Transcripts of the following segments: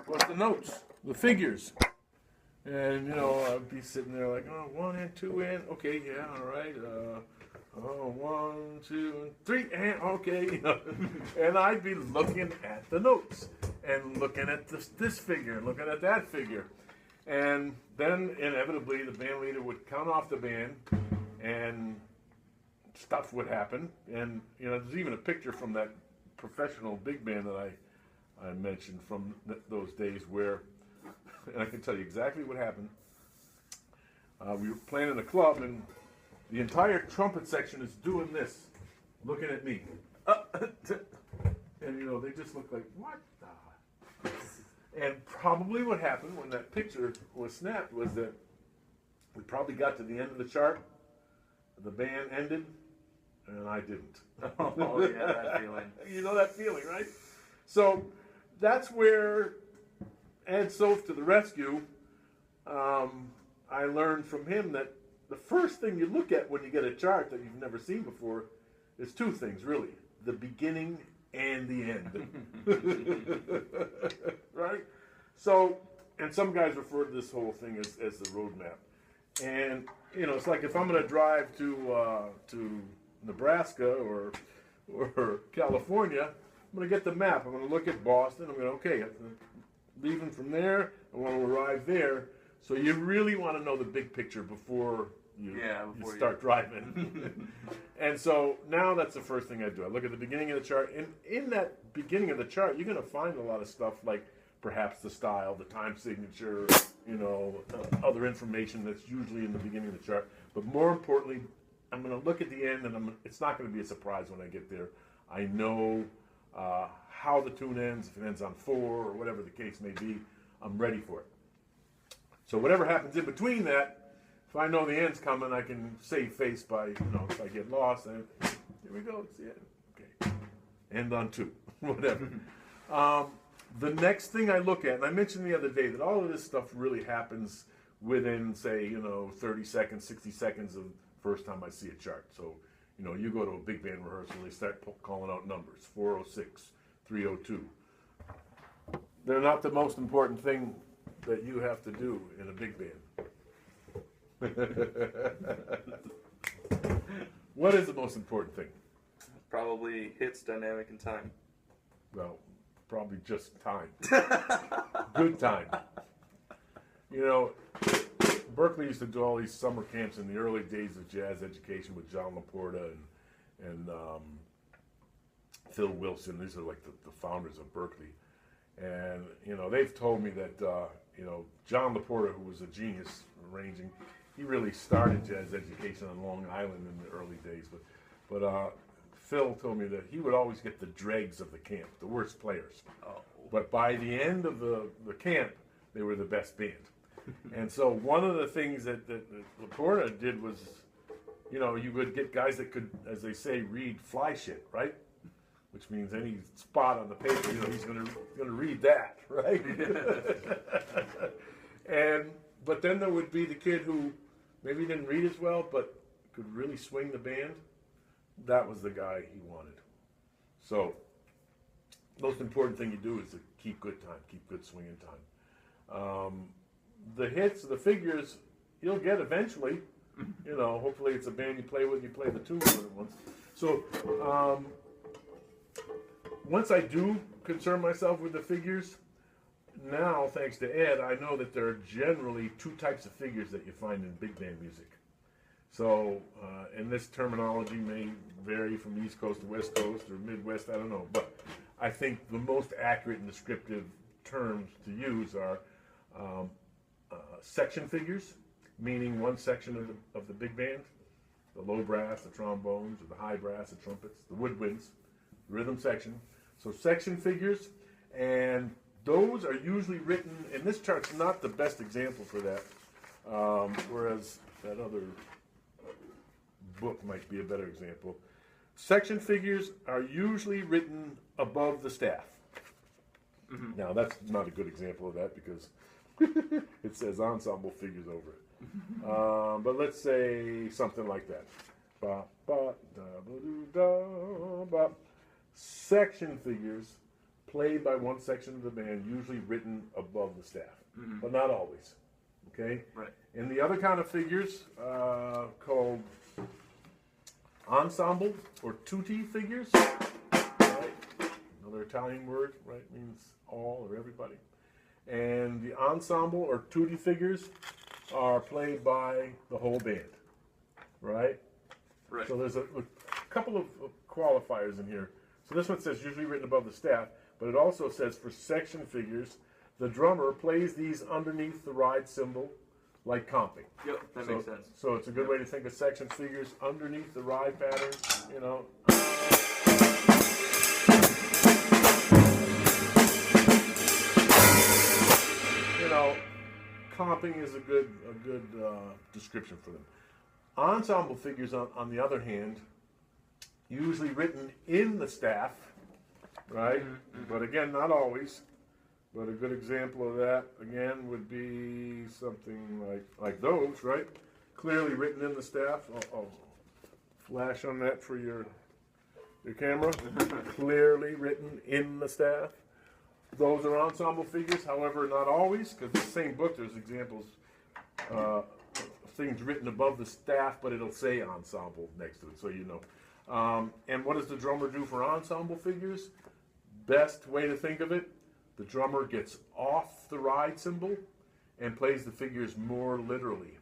was the notes, the figures. And, you know, I'd be sitting there like, oh, 1 and 2 and, okay, yeah, all right. 1, 2, and 3 and, okay. You know, and I'd be looking at the notes and looking at this figure and looking at that figure. And then, inevitably, the band leader would count off the band and stuff would happen. And, you know, there's even a picture from that professional big band that I mentioned from those days where, and I can tell you exactly what happened. We were playing in a club, and the entire trumpet section is doing this, looking at me. And, you know, they just look like, what the? And probably what happened when that picture was snapped was that we probably got to the end of the chart, the band ended, and I didn't. Oh, yeah, that feeling. You know that feeling, right? So that's where Ed Soph to the rescue. I learned from him that the first thing you look at when you get a chart that you've never seen before is two things, really. The beginning and the end. Right? So, and some guys refer to this whole thing as the roadmap. And, you know, it's like if I'm going to drive to Nebraska or California, I'm going to get the map. I'm going to look at Boston. I'm going to, okay, leaving from there, I want to arrive there. So you really want to know the big picture before you start driving. And so now that's the first thing I do. I look at the beginning of the chart. And in that beginning of the chart, you're going to find a lot of stuff like perhaps the style, the time signature, you know, other information that's usually in the beginning of the chart. But more importantly, I'm going to look at the end, and it's not going to be a surprise when I get there. I know how the tune ends, if it ends on 4 or whatever the case may be. I'm ready for it. So whatever happens in between that, if I know the end's coming, I can save face by, you know, if I get lost, then here we go, it's the end. Okay, end on 2, whatever. The next thing I look at, and I mentioned the other day that all of this stuff really happens within, say, you know, 30 seconds, 60 seconds of the first time I see a chart. So, you know, you go to a big band rehearsal, they start calling out numbers, 406, 302. They're not the most important thing that you have to do in a big band. What is the most important thing? Probably hits, dynamic, and time. Well, probably just time. Good time. You know, Berklee used to do all these summer camps in the early days of jazz education with John LaPorta and Phil Wilson. These are like the founders of Berklee. And, you know, they've told me that, you know, John LaPorta, who was a genius arranging, he really started jazz education on Long Island in the early days. But Phil told me that he would always get the dregs of the camp, the worst players. Oh. But by the end of the camp, they were the best band. And so one of the things that LaPorta did was, you know, you would get guys that could, as they say, read fly shit, right? Which means any spot on the paper, you know, he's gonna read that, right? But then there would be the kid who maybe didn't read as well, but could really swing the band. That was the guy he wanted. So, most important thing you do is to keep good time, keep good swinging time. The hits, the figures, you'll get eventually. You know, hopefully it's a band you play with, you play the tune with it once. So, once I do concern myself with the figures, now, thanks to Ed, I know that there are generally 2 types of figures that you find in big band music. So, and this terminology may vary from East Coast to West Coast or Midwest, I don't know. But I think the most accurate and descriptive terms to use are section figures, meaning one section of the big band, the low brass, the trombones, or the high brass, the trumpets, the woodwinds, the rhythm section. So section figures, and those are usually written, and this chart's not the best example for that, whereas that other book might be a better example. Section figures are usually written above the staff. Mm-hmm. Now, that's not a good example of that because it says ensemble figures over it. But let's say something like that. Ba, ba, da, ba, doo, da, ba. Section figures played by one section of the band, usually written above the staff, but not always. Okay? Right. And the other kind of figures called ensemble or tutti figures, right? Another Italian word, right? Means all or everybody. And the ensemble or tutti figures are played by the whole band, right? Right. So there's a couple of qualifiers in here. So this one says usually written above the staff, but it also says for section figures, the drummer plays these underneath the ride cymbal like comping. Yep, that makes sense. So it's a good way to think of section figures underneath the ride pattern, you know. You know, comping is a good description for them. Ensemble figures, on the other hand, usually written in the staff, right? But again, not always. But a good example of that, again, would be something like those, right? Clearly written in the staff. I'll flash on that for your camera. Clearly written in the staff. Those are ensemble figures, however, not always, because the same book, there's examples of things written above the staff, but it'll say ensemble next to it, so you know. And what does the drummer do for ensemble figures? Best way to think of it, the drummer gets off the ride cymbal and plays the figures more literally.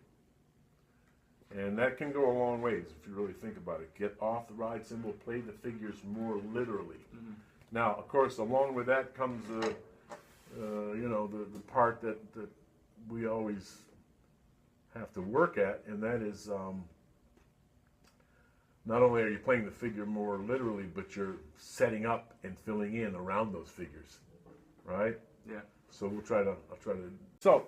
And that can go a long ways if you really think about it. Get off the ride cymbal, play the figures more literally. Now, of course, along with that comes you know, the part that we always have to work at, and that is not only are you playing the figure more literally, but you're setting up and filling in around those figures, right? Yeah. So I'll try to. So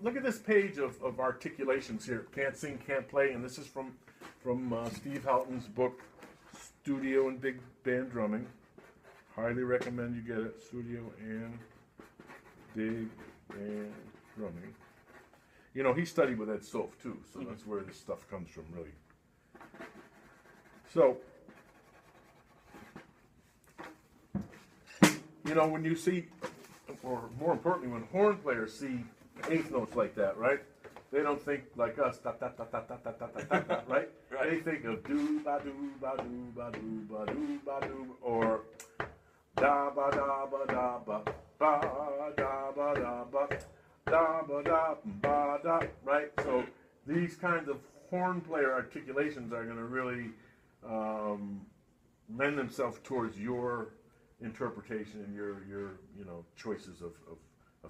look at this page of articulations here. Can't sing, can't play, and this is from Steve Houghton's book, Studio and Big Band Drumming. Highly recommend you get it. Studio and Big Band Drumming. You know, he studied with Ed Sof too, so that's where this stuff comes from, really. So, you know, when you see, or more importantly, when horn players see eighth notes like that, right? They don't think like us, da da da da da da da da da, right? Right. They think of do ba do ba do ba do ba do ba do, or da ba da ba da ba ba da ba da ba da ba da ba da, right? So these kinds of horn player articulations are going to really lend themselves towards your interpretation and your you know, choices of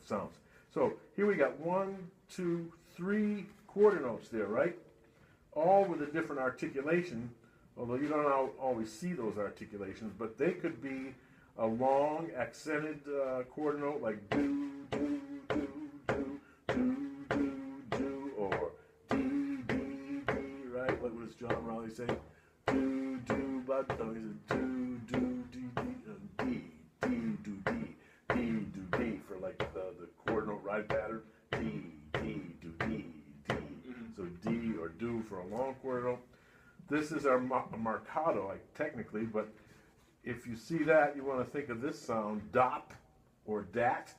sounds. So here we got 1, 2, 3 quarter notes there, right? All with a different articulation, although you don't always see those articulations, but they could be a long accented quarter note like do, do, do, do, do, do, do, or D, D, D, right? What does John Raleigh say? Do, do, but no, he said do, do, D, D, D, do, D, D, do, D for like the quarter note ride pattern. D, D, do, D, D. So D or do for a long quarter note. This is our marcato, technically, but if you see that, you want to think of this sound, dop or dat,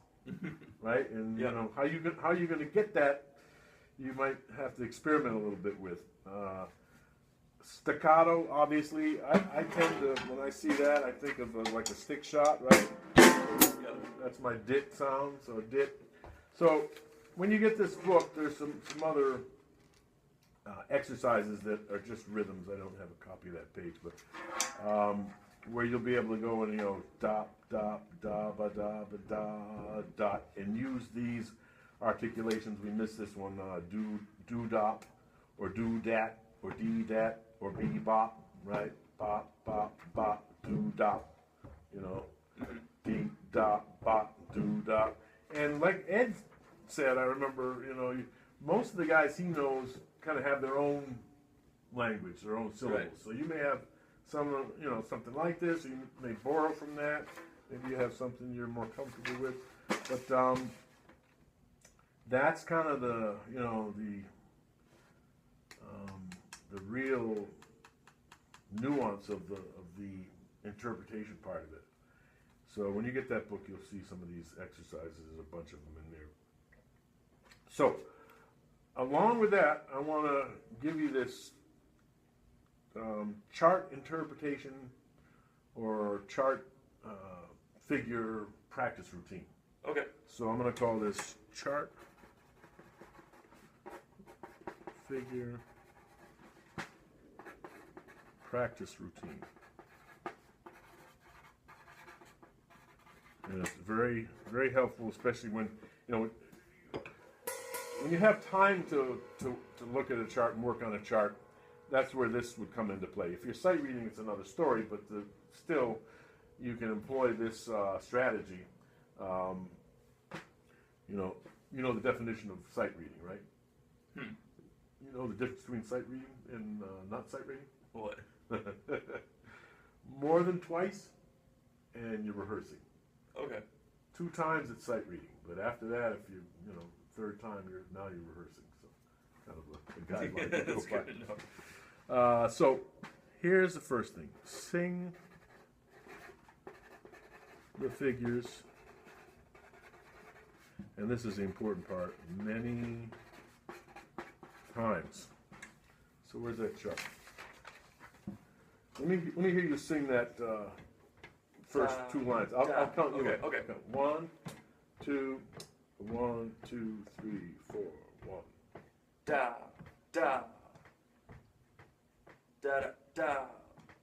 right? And you know how you going to get that, you might have to experiment a little bit with. Staccato, obviously, I tend to, when I see that, I think of like a stick shot, right? That's my dit sound, so dit. So when you get this book, there's some other exercises that are just rhythms. I don't have a copy of that page, but where you'll be able to go and, you know, dop, dop, da, ba, da, ba, da, dot, and use these articulations. We missed this one, do, dop, or do, dat, or dee, dat, or be, bop, right? Bop, bop, bop, do, dop, you know, dee, dop, bop, do, dop. And like Ed said, I remember, you know, most of the guys he knows kind of have their own language, their own syllables. Right. So you may have some, you know, something like this, or you may borrow from that. Maybe you have something you're more comfortable with. But that's kind of the, you know, the real nuance of the interpretation part of it. So when you get that book, you'll see some of these exercises. There's a bunch of them in there. So along with that, I want to give you this chart interpretation or chart figure practice routine. Okay. So I'm going to call this chart figure practice routine. And it's very, very helpful, especially when, when you have time to look at a chart and work on a chart. That's where this would come into play. If you're sight reading, it's another story, but still, you can employ this strategy. You know the definition of sight reading, right? You know the difference between sight reading and not sight reading? What? More than twice, and you're rehearsing. Okay. 2 times it's sight reading, but after that, if third time, you're rehearsing. So kind of a guideline. That's good to know. So here's the first thing: sing the figures, and this is the important part, many times. So where's that chart? Let me hear you sing that first 2 lines. I'll count you. Okay. 1, 2, 1, 2, 3, 4, 1. Da da da da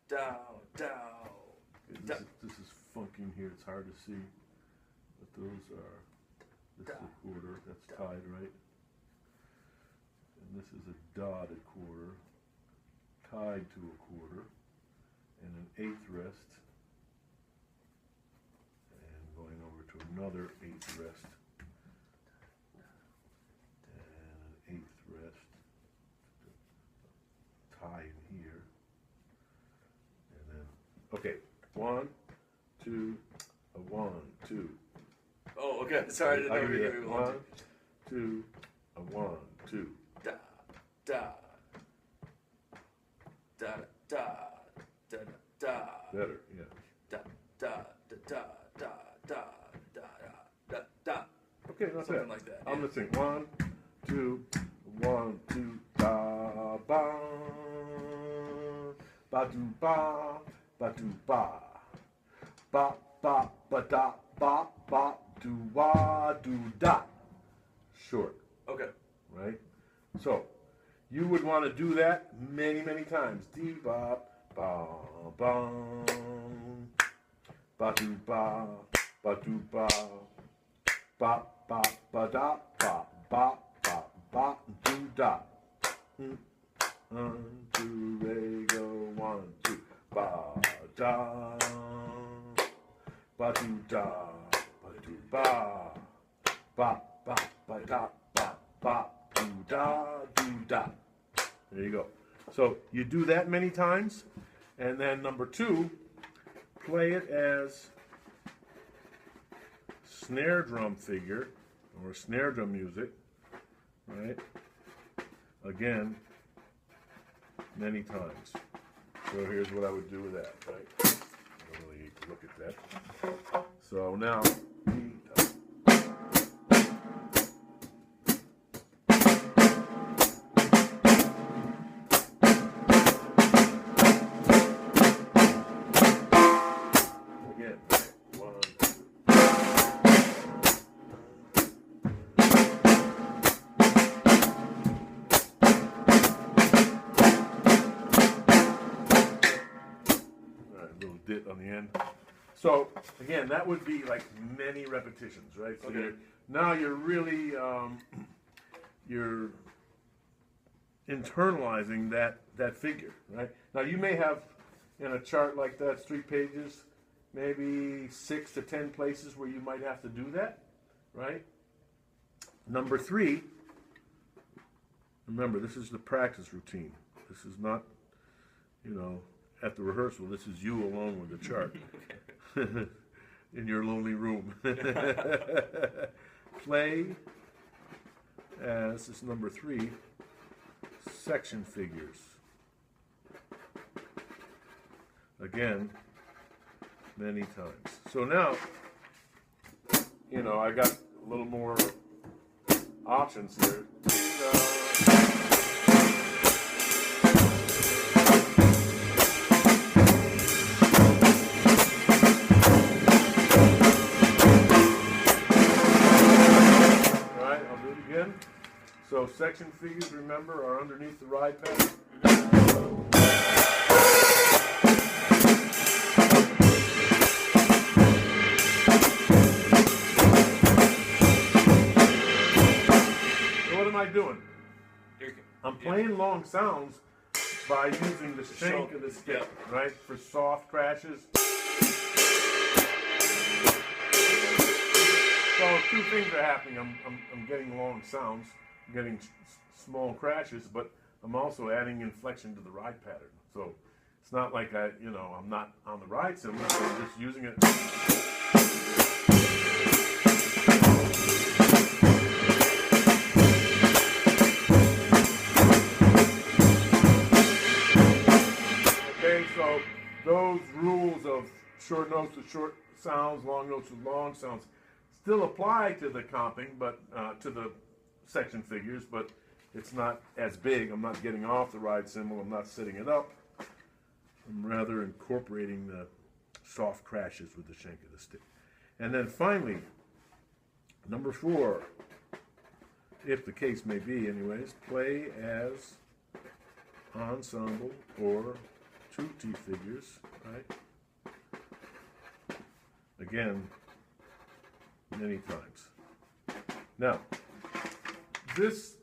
da da da. This is funky in here. It's hard to see, but those are. This is a quarter. That's tied, right? And this is a dotted quarter, tied to a quarter, and an eighth rest, and going over to another eighth rest, and an eighth rest, tie in here, and then, okay, 1, 2, a 1, 2. Oh, okay. Sorry, I didn't know you were giving me 1, 2, a 1, 2. Da da da da da da. Better, yeah. Da da da da da da da da da. Okay, not Something bad. like that. I'm gonna sing 1, 2, 1, 2, da ba, ba do ba ba, ba da ba do wa do da. Short. Okay. Right? So, you would want to do that many, many times. Dee ba ba ba ba do ba do ba ba da ba do da. 1, 2, re go 1, 2 ba da ba do da ba da ba do da. There you go. So you do that many times, and then number 2, play it as snare drum figure or snare drum music, right? Again, many times. So here's what I would do with that, right? I don't really need to look at that. So now. On the end. So again, that would be like many repetitions, right? So Okay. you're really you're internalizing that figure, right? Now you may have in a chart like that, it's 3 pages, maybe 6 to 10 places where you might have to do that, right? Number 3, remember this is the practice routine. This is not, at the rehearsal, this is you alone with the chart in your lonely room. Play as, this is number 3, section figures. Again, many times. So now, you know, I got a little more options here. Alright, I'll do it again. So section figures, remember, are underneath the ride pattern. Doing? I'm playing long sounds by using the shank of the stick, right, for soft crashes. So two things are happening. I'm getting long sounds, I'm getting small crashes, but I'm also adding inflection to the ride pattern. So it's not like I'm not on the ride cymbal, so I'm just using it. So those rules of short notes with short sounds, long notes with long sounds, still apply to the comping, but to the section figures, but it's not as big. I'm not getting off the ride cymbal. I'm not setting it up. I'm rather incorporating the soft crashes with the shank of the stick. And then finally, number 4, if the case may be anyways, play as ensemble or tutti figures, right? Again, many times. Now, this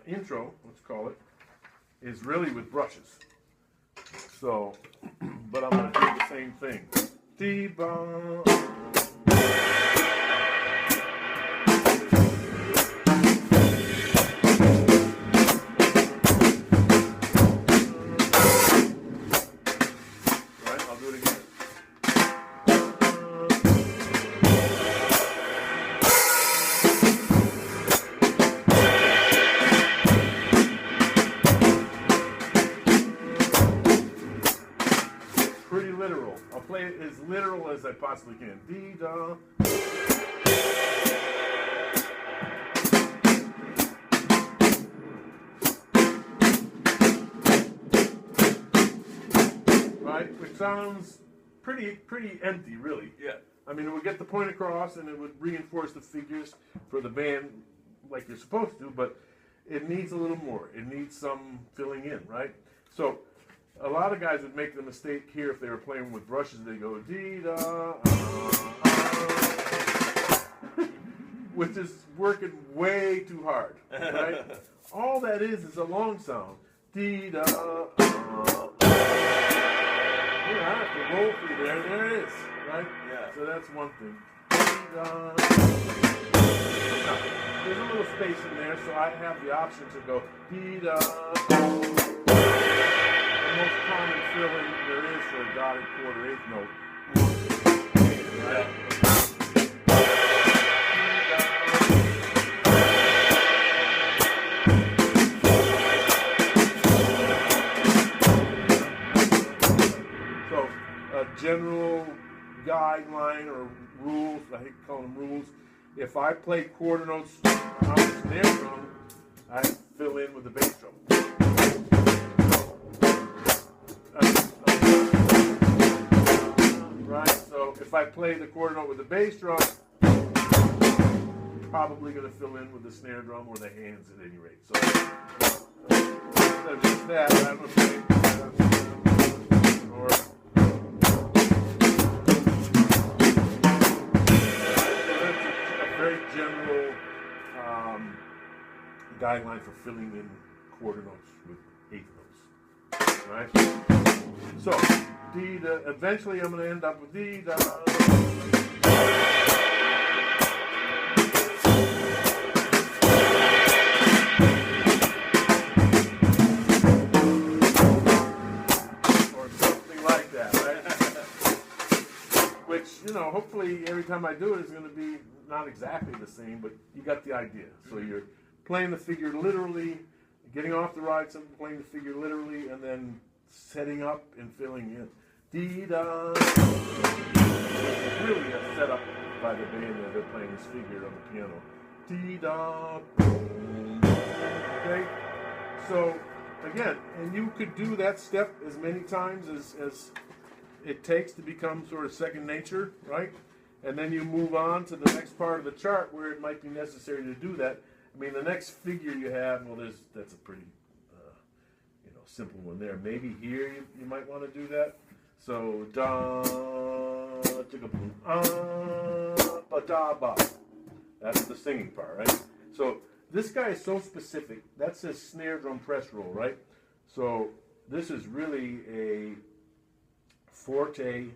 intro, let's call it, is really with brushes. So, but I'm going to do the same thing. Dee-ba. I'll play it as literal as I possibly can. Dee-da. Right? Which sounds pretty empty, really. Yeah. I mean, it would get the point across and it would reinforce the figures for the band like you're supposed to, but it needs a little more. It needs some filling in, right? So a lot of guys would make the mistake here if they were playing with brushes. They go dee-da, which is working way too hard, right? All that is a long sound. Dee-da, I have to roll through there, and there it is, right? Yeah. So that's one thing. Dee-da. Now, there's a little space in there, so I have the option to go dee-da. The most common filling there is for a dotted quarter-eighth note. Right? So, a general guideline or rules, I hate to call them rules, if I play quarter notes on the snare drum, I fill in with the bass drum. Right, so if I play the quarter note with the bass drum, I'm probably going to fill in with the snare drum or the hands at any rate. So instead of just that, I'm going to play or that's a very general guideline for filling in quarter notes with eighth notes. Right? So, D-da, eventually I'm going to end up with D-da. Or something like that, right? Which, hopefully every time I do it is going to be not exactly the same, but you got the idea. So you're playing the figure literally, getting off the ride cymbal, playing the figure literally, and then setting up and filling in. Dee-da. Really a setup by the band that they're playing this figure on the piano. Dee-da. Okay? So, again, and you could do that step as many times as it takes to become sort of second nature, right? And then you move on to the next part of the chart where it might be necessary to do that. I mean, the next figure you have, well, that's a pretty, simple one there. Maybe here you might want to do that. So, da, chicka boom, ba da ba. That's the singing part, right? So this guy is so specific. That's his snare drum press roll, right? So this is really a forte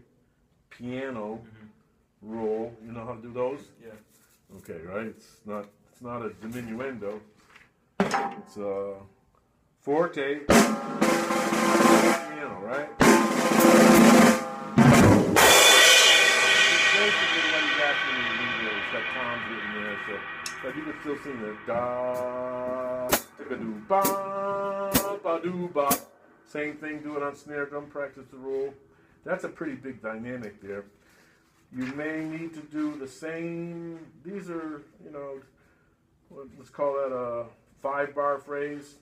piano roll. You know how to do those? Yeah. Okay, right? It's not a diminuendo. It's a forte piano, right? Basically what he's asking you to do there is that Tom's written there, so but you can still sing the da ticka doo ba ba doo ba. Same thing, do it on snare drum, practice the roll. That's a pretty big dynamic there. You may need to do the same. These are, let's call that a 5-bar phrase.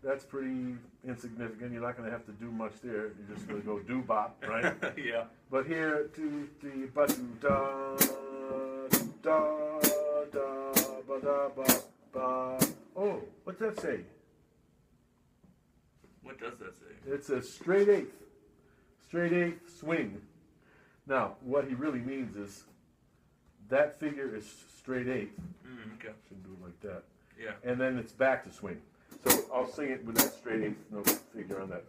That's pretty insignificant. You're not going to have to do much there. You're just going to go do bop, right? Yeah. But here, 2, 3, ba do da da da ba da ba ba. Oh, what's that say? What does that say? It's a straight eighth swing. Now, what he really means is that figure is straight eighth. Okay. Should do it like that. Yeah. And then it's back to swing. So I'll sing it with that straight eighth note figure on that.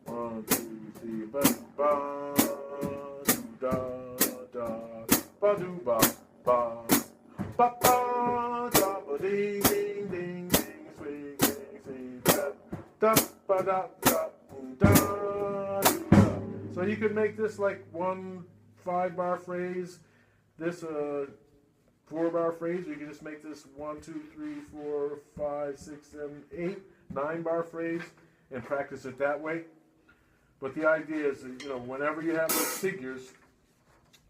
1, 2, 3, ba ba do da da ba do ba ba ba ba da ba ding ding ding ding swing swing da da ba da da da. So you could make this like one 5-bar phrase, this 4-bar phrase. You can just make this 1, 2, 3, 4, 5, 6, 7, 8, 9-bar phrase and practice it that way. But the idea is, whenever you have those figures,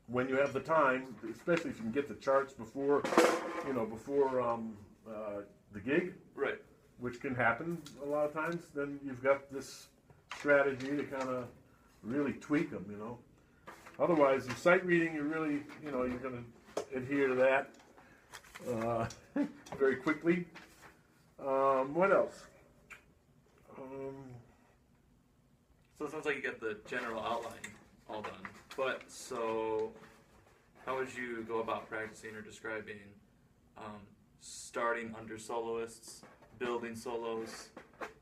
when you have the time, especially if you can get the charts before the gig, right, which can happen a lot of times, then you've got this strategy to kind of really tweak them, Otherwise, your sight reading, you're really, you're going to adhere to that very quickly. What else? So it sounds like you got the general outline all done. But so, how would you go about practicing or describing starting under soloists, building solos,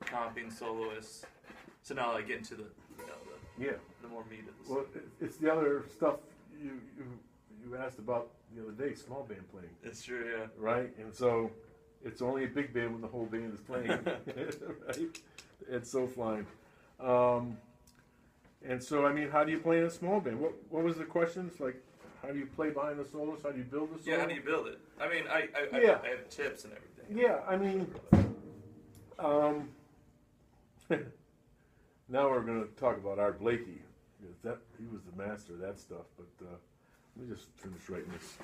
comping soloists? So now, like, get into the more meat of the Well, it's the other stuff you asked about the other day, small band playing. It's true, yeah. Right? And so it's only a big band when the whole band is playing. Right? It's so flying. And so, how do you play in a small band? What was the question? It's like, how do you play behind the solos? How do you build the solo? Yeah, how do you build it? I have tips and everything. Yeah, now we're going to talk about Art Blakey. He was the master of that stuff. But let me just finish writing this.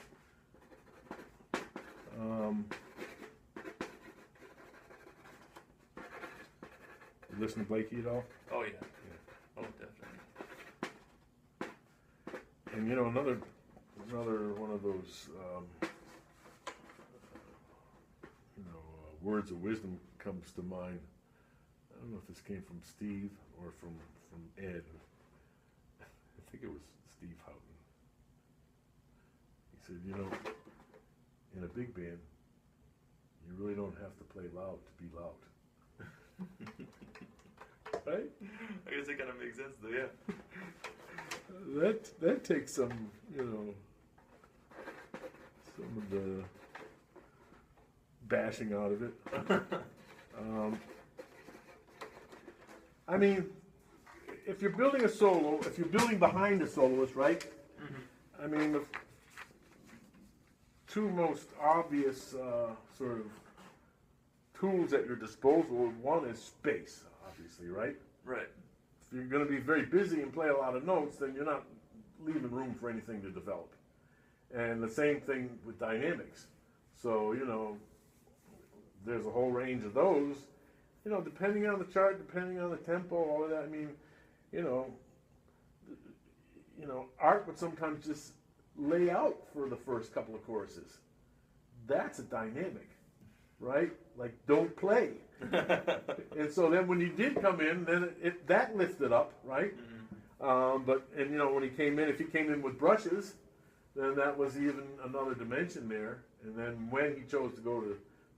You listen to Blakey at all? Oh yeah. Oh, definitely. And another one of those words of wisdom comes to mind. I don't know if this came from Steve or from Ed. I think it was Steve Houghton. He said, in a big band, you really don't have to play loud to be loud. Right? I guess it kind of makes sense, though. Yeah. That takes some of the bashing out of it. If you're building a solo, if you're building behind a soloist, right? Mm-hmm. The two most obvious sort of tools at your disposal, one is space, obviously, right? Right. you're going to be very busy and play a lot of notes, then you're not leaving room for anything to develop. And the same thing with dynamics. So, there's a whole range of those, depending on the chart, depending on the tempo, all of that. I mean, Art would sometimes just lay out for the first couple of choruses. That's a dynamic, right? Like, don't play. And so then when he did come in, then that lifted up, right? Mm-hmm. When he came in, if he came in with brushes, then that was even another dimension there. And then when he chose to go to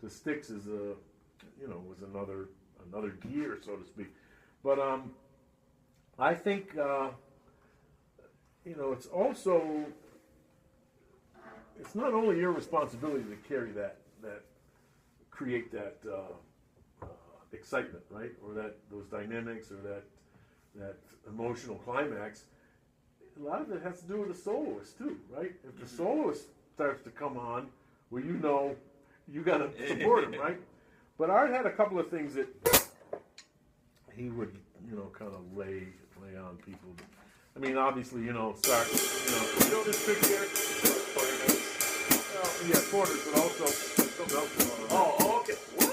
sticks was another gear, so to speak. But I think it's also, it's not only your responsibility to carry create that excitement, right, or those dynamics, or that emotional climax. A lot of it has to do with the soloist too, right? If the soloist starts to come on, well, you got to support him, right? But Art had a couple of things that he would, kind of lay on people. I mean, obviously, start, this trick here, quarters, but also something else going on. Oh, okay. What?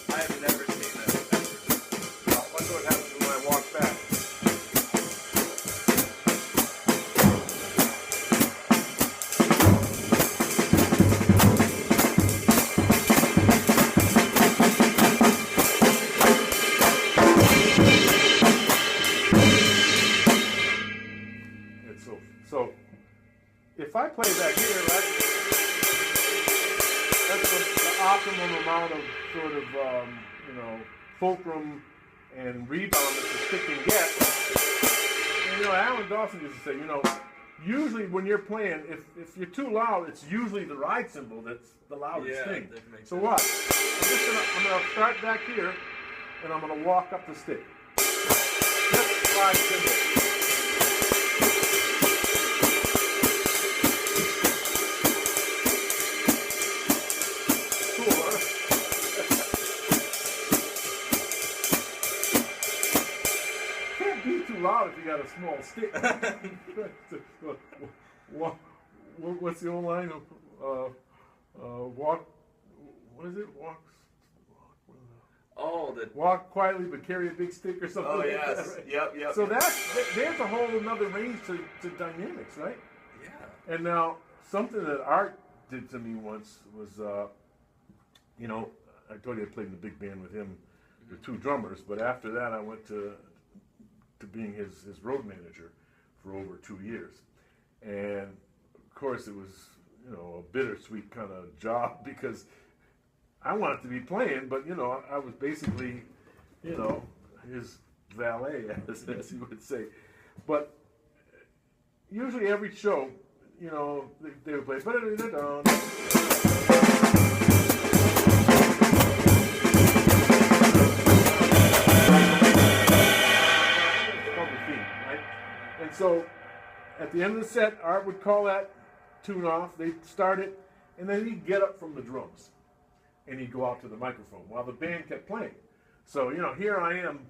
I have never seen that. I wonder what happens when I walk back. So if I play back here, right, that's the optimum amount of sort of, fulcrum and rebound that the stick can get. And, Alan Dawson used to say, usually when you're playing, if you're too loud, it's usually the ride cymbal that's the loudest thing. So what? I'm gonna start back here, and I'm gonna walk up the stick. Just ride cymbal. Loud if you got a small stick. What's the old line of walk? What is it? Walk quietly but carry a big stick or something. Oh, like yes. That, right? Yep. So there's a whole another range to dynamics, right? Yeah. And now something that Art did to me once was, I told you I played in the big band with him, with two drummers, but after that I went to being his road manager for over 2 years. And of course it was, a bittersweet kind of job because I wanted to be playing, but I was basically, his valet, as he would say. But usually every show, they would play And so at the end of the set, Art would call that tune off, they'd start it, and then he'd get up from the drums and he'd go out to the microphone while the band kept playing. So, here I am,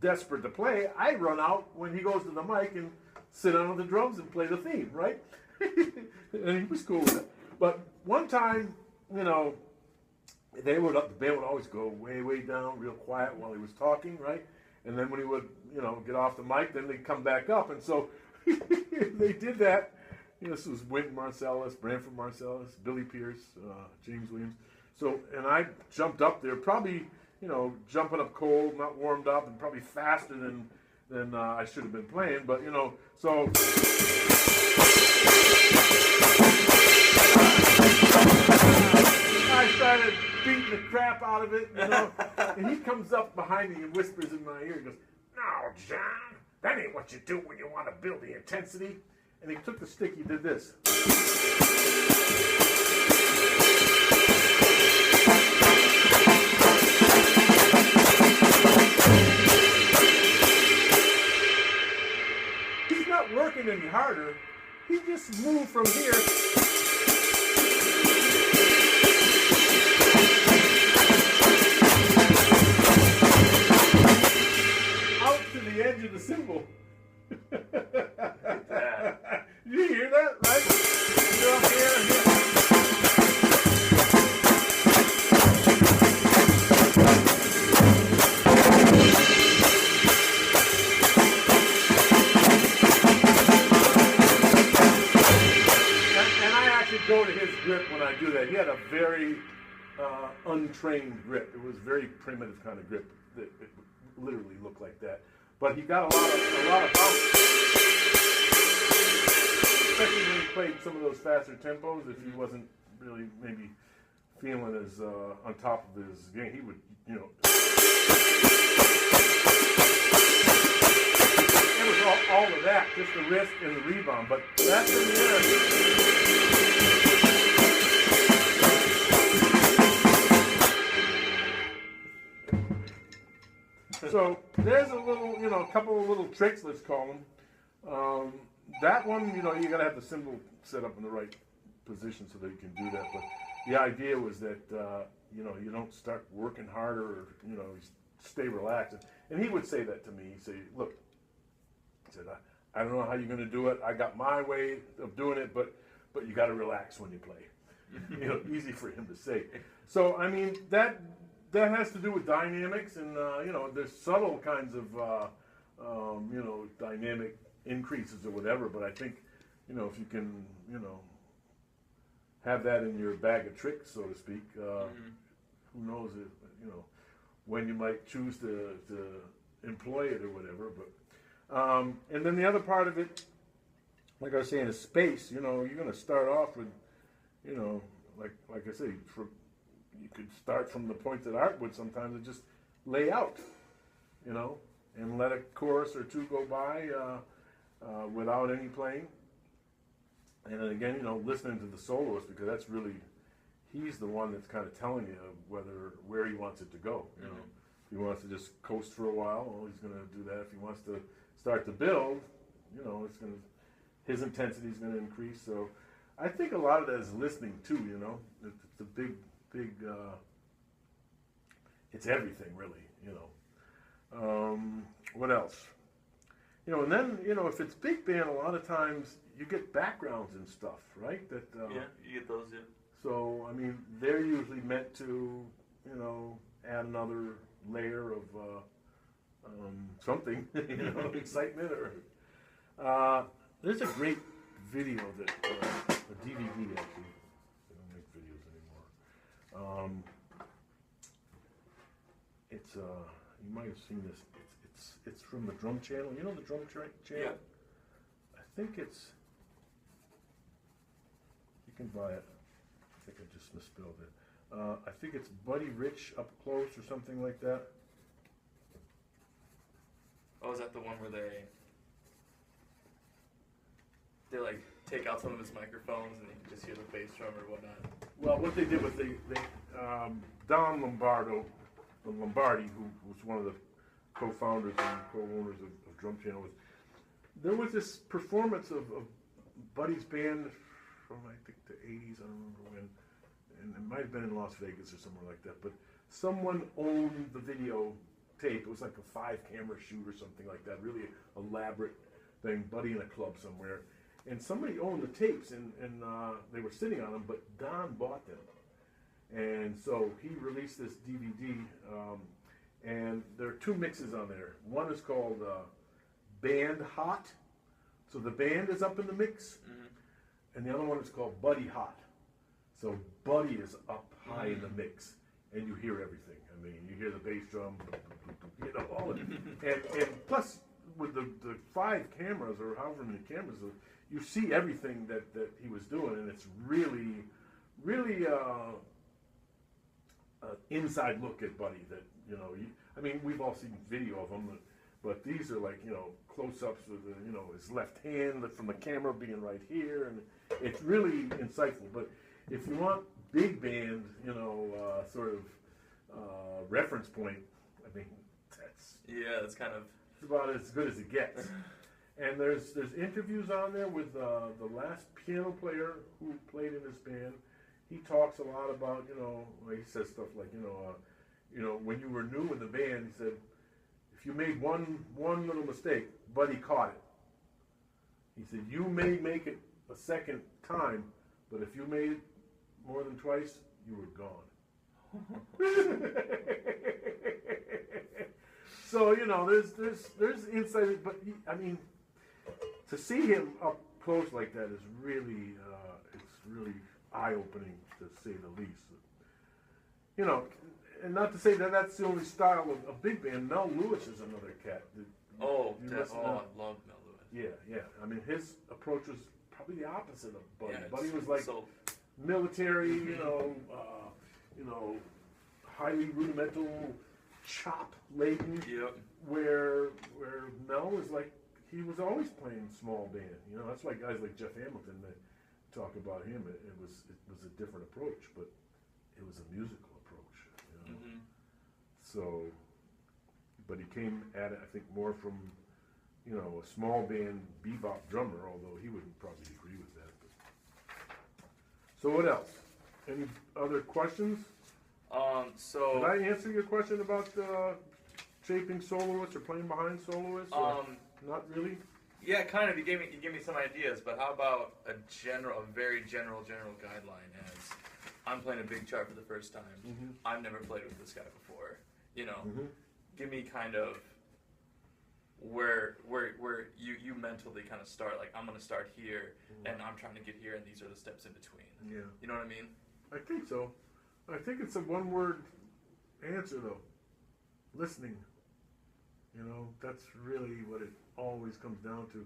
desperate to play. I run out when he goes to the mic and sit on the drums and play the theme, right? And he was cool with it. But one time, the band would always go way, way down, real quiet while he was talking, right? And then when he would, get off the mic, then they'd come back up. And so they did that. This was Wynton Marsalis, Branford Marsalis, Billy Pierce, James Williams. So, and I jumped up there, probably, jumping up cold, not warmed up, and probably faster than I should have been playing. But, so... I started beating the crap out of it, and he comes up behind me and whispers in my ear, he goes, "No, John, that ain't what you do when you want to build the intensity." And he took the stick, he did this. He's not working any harder, he just moved from here. the edge of the cymbal. Yeah. You hear that, right? You're up here. And I actually go to his grip when I do that. He had a very untrained grip. It was very primitive kind of grip. It literally looked like that. But he got a lot of bounce. Especially when he played some of those faster tempos. If he wasn't really maybe feeling as on top of his game, he would, you know. It was all of that, just the wrist and the rebound. But that's in the air. So there's a little, you know, a couple of little tricks, let's call them. That one, you know, you gotta have the cymbal set up in the right position so that you can do that. But the idea was that, you know, you don't start working harder, or, you know, stay relaxed. And he would say that to me. He'd say, look, he said, I don't know how you're gonna do it. I got my way of doing it, but you gotta relax when you play. You know, easy for him to say. So, I mean, that has to do with dynamics, and you know, there's subtle kinds of you know, dynamic increases or whatever. But I think, you know, if you can, you know, have that in your bag of tricks, so to speak, who knows if, you know, when you might choose to employ it or whatever. But and then the other part of it, like I was saying, is space. You know, you're going to start off with, you know, like I say, you could start from the point that Art would sometimes and just lay out, you know, and let a chorus or two go by without any playing. And then again, you know, listening to the soloist, because that's really, he's the one that's kind of telling you where he wants it to go. You know, if he wants to just coast for a while, well, he's going to do that. If he wants to start to build, you know, his intensity is going to increase. So I think a lot of that is listening too. You know, it's a big. It's everything, really, you know. What else? You know, and then, you know, if it's big band, a lot of times you get backgrounds and stuff, right? That yeah, you get those, yeah. So, I mean, they're usually meant to, you know, add another layer of something, you know, excitement. Or there's a great video that a DVD actually. They don't make videos anymore. It's you might have seen this. It's from the Drum Channel. You know the Drum Channel? Yeah. I think it's. You can buy it. I think I just misspelled it. I think it's Buddy Rich Up Close or something like that. Oh, is that the one where they like take out some of his microphones and you can just hear the bass drum or whatnot? Well, what they did was they Don Lombardi, who was one of the co-founders and co-owners of Drum Channel, there was this performance of Buddy's band from, I think, the 80s, I don't remember when, and it might have been in Las Vegas or somewhere like that, but someone owned the video tape. It was like a 5-camera shoot or something like that, really elaborate thing, Buddy in a club somewhere. And somebody owned the tapes, and they were sitting on them, but Don bought them. And so he released this DVD, and there are 2 mixes on there. One is called Band Hot, so the band is up in the mix, and the other one is called Buddy Hot. So Buddy is up high in the mix, and you hear everything. I mean, you hear the bass drum, you know, all of it. And plus, with the 5 cameras, or however many cameras, you see everything that he was doing, and it's really, really inside look at Buddy that, you know, I mean, we've all seen video of him, but these are like, you know, close-ups with, you know, his left hand from the camera being right here, and it's really insightful. But if you want big band, you know, sort of reference point, I mean, that's kind of about as good as it gets. And there's interviews on there with the last piano player who played in this band. He talks a lot about, you know, he says stuff like, you know, when you were new in the band, he said, if if you made one little mistake, Buddy caught it. He said, you may make it a second time, but if you made it more than twice, you were gone. So, you know, there's insight, but I mean, to see him up close like that is really, it's really eye-opening, to say the least. You know, and not to say that that's the only style of big band. Mel Lewis is another cat. I love Mel Lewis. Yeah. I mean, his approach was probably the opposite of Buddy. Yeah, Buddy was like military, you know, highly rudimental, chop laden. Yep. Where Mel was like, he was always playing small band. You know, that's why guys like Jeff Hamilton, they talk about him. It was a different approach, but it was a musical approach. You know? Mm-hmm. So, but he came at it, I think, more from, you know, a small band bebop drummer, although he wouldn't probably agree with that. But. So what else? Any other questions? So did I answer your question about shaping soloists or playing behind soloists? Not really. Yeah, kind of. You gave me some ideas, but how about a very general guideline? As I'm playing a big chart for the first time. Mm-hmm. I've never played with this guy before. You know, mm-hmm. Give me kind of where you mentally kind of start. Like, I'm going to start here, mm-hmm. and I'm trying to get here, and these are the steps in between. Yeah. You know what I mean? I think so. I think it's a one-word answer, though. Listening. You know, that's really what it always comes down to.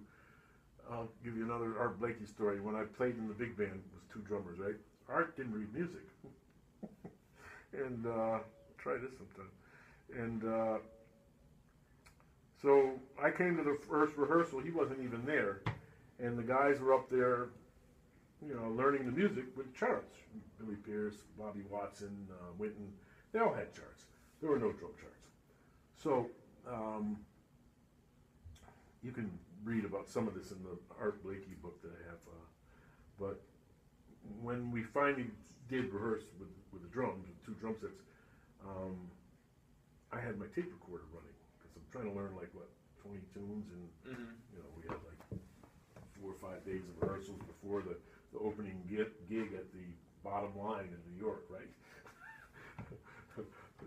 I'll give you another Art Blakey story. When I played in the big band, it was two drummers, right? Art didn't read music. And try this sometime. And so I came to the first rehearsal. He wasn't even there. And the guys were up there, you know, learning the music with charts. Billy Pierce, Bobby Watson, Winton, they all had charts. There were no drum charts. So you can read about some of this in the Art Blakey book that I have. But when we finally did rehearse with the drums, with two drum sets, I had my tape recorder running because I'm trying to learn 20 tunes, and mm-hmm. you know, we had 4 or 5 days of rehearsals before the opening gig at the Bottom Line in New York, right?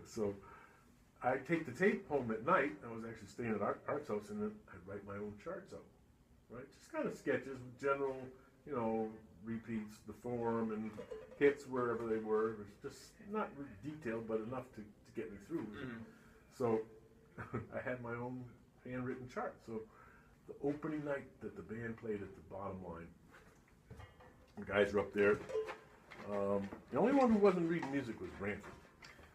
So I take the tape home at night. I was actually staying at Art's house, and then I'd write my own charts up, right? Just kind of sketches with general, you know, repeats, the form, and hits wherever they were. It was just not detailed, but enough to get me through. Mm-hmm. So I had my own handwritten chart. So the opening night that the band played at the Bottom Line, the guys were up there. The only one who wasn't reading music was Ramsay.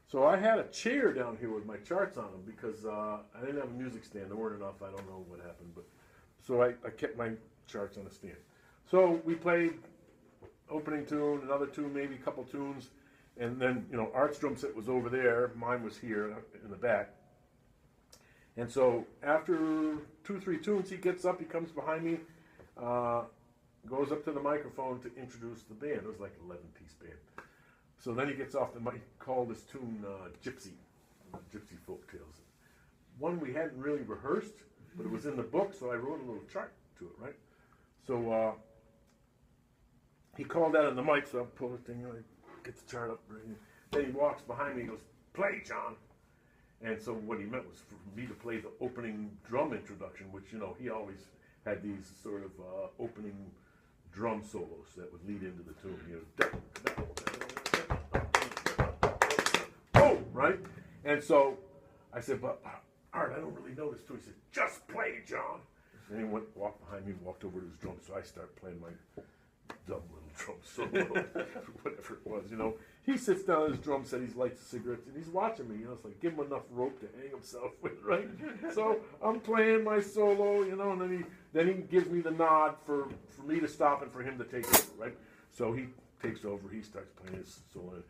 So I had a chair down here with my charts on them because I didn't have a music stand. There weren't enough. I don't know what happened, but so I kept my charts on a stand. So we played opening tune, another tune, maybe a couple tunes, and then, you know, Art's drum set was over there. Mine was here in the back. And so after 2 or 3 tunes, he gets up, he comes behind me, goes up to the microphone to introduce the band. It was like an 11-piece band. So then he gets off the mic, called this tune Gypsy Folk Tales. One we hadn't really rehearsed, but it was in the book, so I wrote a little chart to it, right? So he called out on the mic, so I pull the thing, get the chart up. Then he walks behind me and goes, "Play, John." And so what he meant was for me to play the opening drum introduction, which, you know, he always had these sort of opening drum solos that would lead into the tune. You know, oh, right? And so I said, "But Art, I don't really know this tune." He said, "Just play, John." And he walked behind me, walked over to his drum, so I start playing my dumb little drum solo, whatever it was, you know. He sits down at his drum set, he lights a cigarette, and he's watching me, you know. It's like, give him enough rope to hang himself with, right? So I'm playing my solo, you know, and then he gives me the nod for me to stop and for him to take over, right? So he takes over, he starts playing his solo,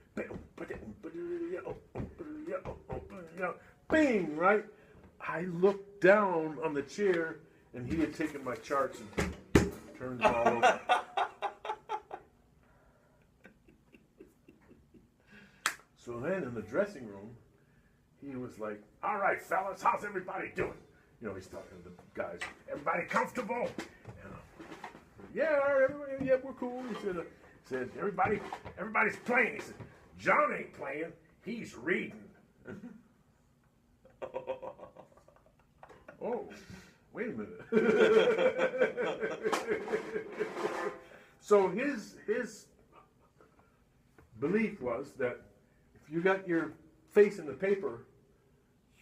bing, right? I looked down on the chair, and he had taken my charts and turned them all over. So then in the dressing room, he was like, "All right, fellas, how's everybody doing?" You know, he's talking to the guys. "Everybody comfortable?" And, "Yeah, all right, everybody, yeah, we're cool." He said, "Everybody's playing." He said, "John ain't playing. He's reading." Oh, wait a minute. So his belief was that if you got your face in the paper,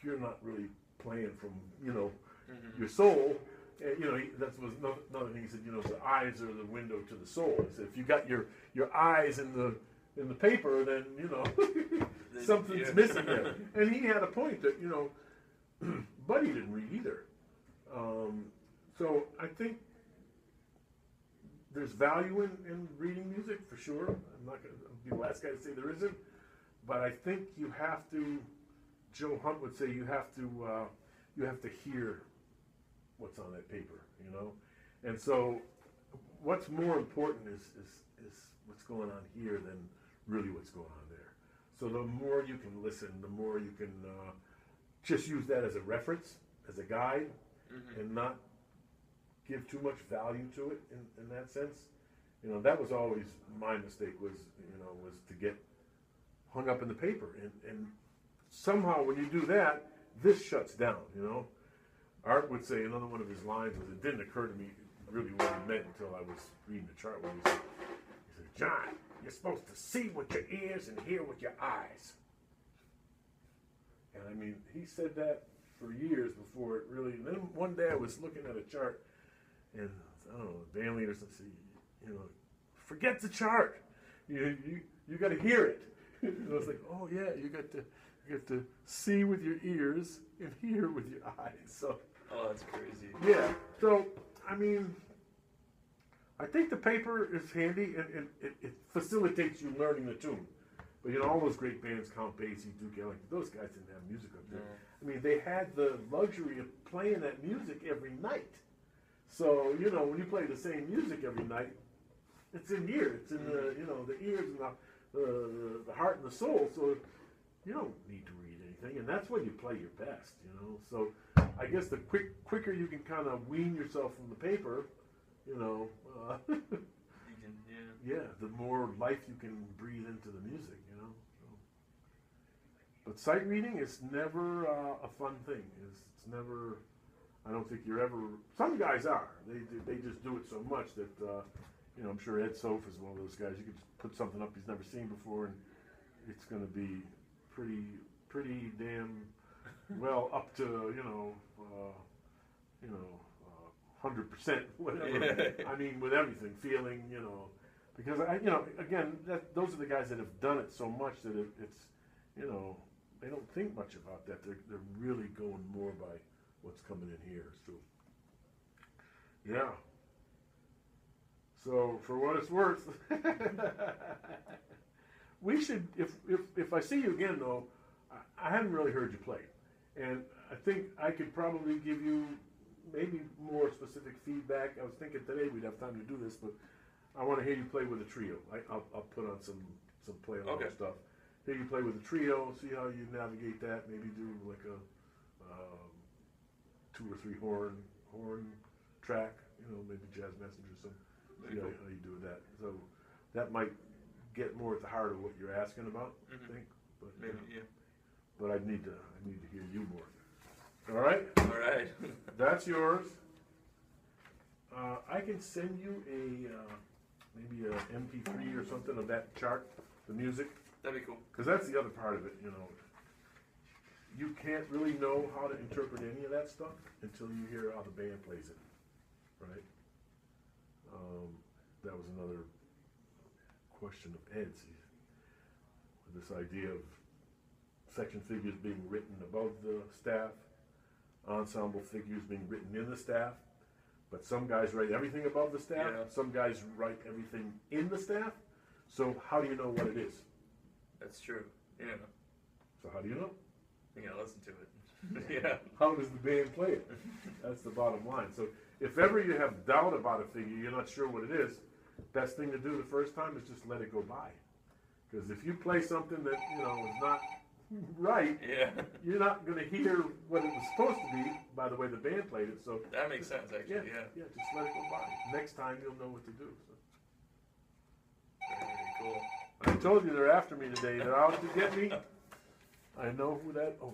you're not really playing from, your soul. And, that was another thing he said, the eyes are the window to the soul. He said, if you got your eyes in the paper, then, something's missing there. And he had a point that, Buddy didn't read either. So I think there's value in reading music for sure. I'm not going to be the last guy to say there isn't, but I think you have to. Joe Hunt would say you have to hear what's on that paper, And so, what's more important is what's going on here than really what's going on there. So the more you can listen, the more you can just use that as a reference, as a guide, and not give too much value to it in that sense. That was always my mistake was to get hung up in the paper. And somehow when you do that, this shuts down, Art would say, another one of his lines was, it didn't occur to me really what he meant until I was reading the chart when he said, "John, you're supposed to see with your ears and hear with your eyes." And I mean, he said that for years before it really, and then one day I was looking at a chart, and I don't know, the band leader said, "Forget the chart. You got to hear it." And I was like, "Oh yeah, you got to see with your ears and hear with your eyes." So. Oh, that's crazy. Yeah. So I mean, I think the paper is handy and it facilitates you learning the tune. But all those great bands, Count Basie, Duke Ellington, those guys didn't have music up there. No. I mean, they had the luxury of playing that music every night. So, when you play the same music every night, it's in here. It's in the, the ears and the heart and the soul. So you don't need to read anything. And that's when you play your best, So I guess the quicker you can kind of wean yourself from the paper, you can, yeah, the more life you can breathe into the music, So. But sight reading is never a fun thing. It's never. I don't think you're ever. Some guys are. They just do it so much that I'm sure Ed Soph is one of those guys. You could just put something up he's never seen before, and it's going to be pretty damn well up to 100%, whatever. I mean, with everything, feeling, because again, those are the guys that have done it so much that it's, they don't think much about that. They're really going more by what's coming in here. So, yeah. So for what it's worth, we should. If I see you again, though, I haven't really heard you play, and I think I could probably give you maybe more specific feedback. I was thinking today we'd have time to do this, but I want to hear you play with a trio. I'll put on some play along stuff. Hear you play with a trio, see how you navigate that. Maybe do like a 2 or 3 horn track. Maybe Jazz Messenger or something. See how you do that. So that might get more at the heart of what you're asking about. I think, but maybe yeah. But I need to hear you more. All right? All right. That's yours. I can send you maybe a MP3 or something of that chart, the music. That'd be cool. Because that's the other part of it, You can't really know how to interpret any of that stuff until you hear how the band plays it, right? That was another question of Ed's. This idea of section figures being written above the staff, ensemble figures being written in the staff, but some guys write everything above the staff, some guys write everything in the staff, so how do you know what it is? That's true, yeah. So how do you know? You gotta listen to it. Yeah. How does the band play it? That's the bottom line. So if ever you have doubt about a figure, you're not sure what it is, best thing to do the first time is just let it go by. Because if you play something that, is not right, Yeah. you're not going to hear what it was supposed to be by the way the band played it. So That makes sense, actually. Yeah. just let it go by. Next time you'll know what to do. So. Very cool. I told you they're after me today. They're out to get me. I know who that. Oh,